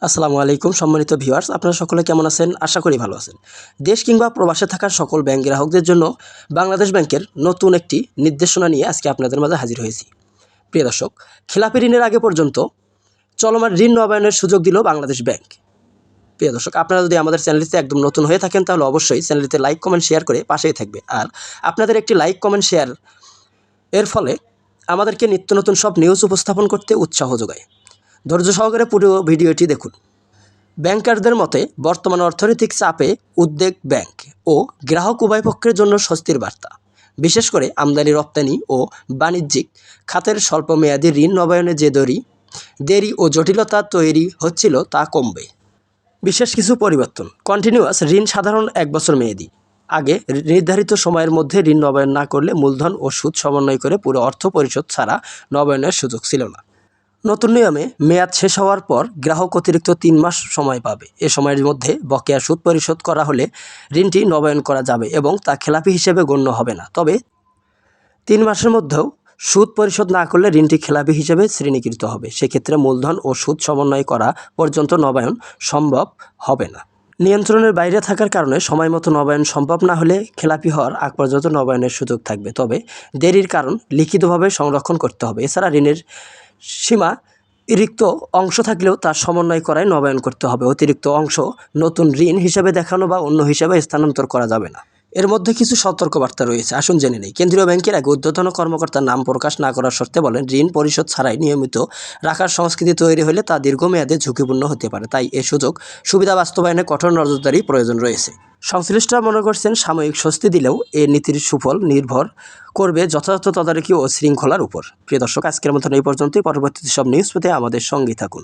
আসসালামু আলাইকুম সম্মানিত ভিউয়ার্স, আপনারা সকলে কেমন আছেন? আশা করি ভালো আছেন। দেশ কিংবা প্রবাসে থাকা সকল ব্যাংক গ্রাহকদের জন্য বাংলাদেশ ব্যাংকের নতুন একটি নির্দেশনা নিয়ে আজকে আপনাদের মাঝে হাজির হয়েছি। প্রিয় দর্শক, খেলাপি ঋণের আগে পর্যন্ত চলমান ঋণ নবায়নের সুযোগ দিল বাংলাদেশ ব্যাংক। প্রিয় দর্শক, আপনারা যদি আমাদের চ্যানেলটিতে একদম নতুন হয়ে থাকেন তাহলে অবশ্যই চ্যানেলটিতে লাইক কমেন্ট শেয়ার করে পাশেই থাকবে। আর আপনাদের একটি লাইক কমেন্ট শেয়ার এর ফলে আমাদেরকে নিত্য নতুন সব নিউজ উপস্থাপন করতে উৎসাহ যোগায়। ধৈর্য সহকারে পুরো ভিডিওটি দেখুন। ব্যাংকারদের মতে বর্তমান অর্থনৈতিক চাপে উদ্বেগ ব্যাংক ও গ্রাহক উভয় পক্ষের জন্য স্বস্তির বার্তা। বিশেষ করে আমদানি রপ্তানি ও বাণিজ্যিক খাতের স্বল্পমেয়াদী ঋণ নবায়নে যে দেরি ও জটিলতা তৈরি হচ্ছিল তা কমবে। বিশেষ কিছু পরিবর্তন। কন্টিনিউয়াস ঋণ সাধারণ 1 বছর মেয়াদি। আগে নির্ধারিত সময়ের মধ্যে ঋণ নবায়ন না করলে মূলধন ও সুদ সমন্বয় করে পুরো অর্থ পরিশোধ ছাড়া নবায়নের সুযোগ ছিল না। নতুন নিয়মে মেয়াদ শেষ হওয়ার পর গ্রাহক অতিরিক্ত 3 মাস সময় পাবে। এ সময়ের মধ্যে বকেয়া সুদ পরিশোধ করা হলে ঋণটি নবায়ন করা যাবে এবং তা খেলাপি হিসেবে গণ্য হবে না। তবে 3 মাসের মধ্যেও সুদ পরিশোধ না করলে ঋণটি খেলাপি হিসেবে শ্রেণীকৃত হবে। সেক্ষেত্রে মূলধন ও সুদ সমন্বয় করা পর্যন্ত নবায়ন সম্ভব হবে না। নিয়ন্ত্রণের বাইরে থাকার কারণে সময়মতো নবায়ন সম্ভব না হলে খেলাপি হওয়ার আগ পর্যন্ত নবায়নের সুযোগ থাকবে। তবে দেরির কারণ লিখিতভাবে সংরক্ষণ করতে হবে। এছাড়া ঋণের সীমা অতিরিক্ত অংশ থাকলেও তার সমন্বয় করায় নবায়ন করতে হবে। অতিরিক্ত অংশ নতুন ঋণ হিসেবে দেখানো বা অন্য হিসেবে স্থানান্তর করা যাবে না। এর মধ্যে কিছু সতর্কবার্তা রয়েছে, আসুন জেনে নেই। কেন্দ্রীয় ব্যাংকের এক ঊর্ধ্বতন কর্মকর্তার নাম প্রকাশ না করার শর্তে বলেন, ঋণ পরিশোধ ছাড়াই নিয়মিত রাখার সংস্কৃতি তৈরি হলে তা দীর্ঘমেয়াদে ঝুঁকিপূর্ণ হতে পারে। তাই এ সুবিধা বাস্তবায়নে কঠোর নজরদারি প্রয়োজন রয়েছে। সংশ্লিষ্টরা মনে করছেন, সাময়িক স্বস্তি দিলেও এ নীতির সুফল নির্ভর করবে যথাযথ তদারকি ও শৃঙ্খলার উপর। প্রিয় দর্শক, আজকের মতন এই পর্যন্তই। পরবর্তীতে সব নিউজ পেতে আমাদের সঙ্গেই থাকুন।